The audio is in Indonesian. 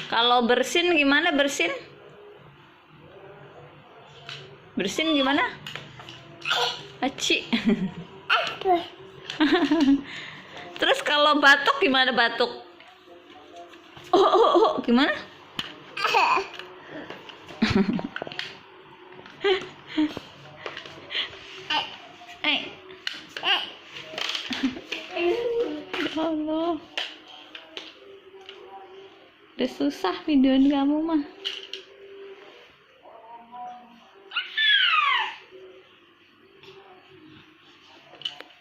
Kalau bersin gimana bersin? Bersin gimana? Aci. Terus kalau batuk gimana batuk? Gimana? Ya Allah. Udah susah videoin kamu mah.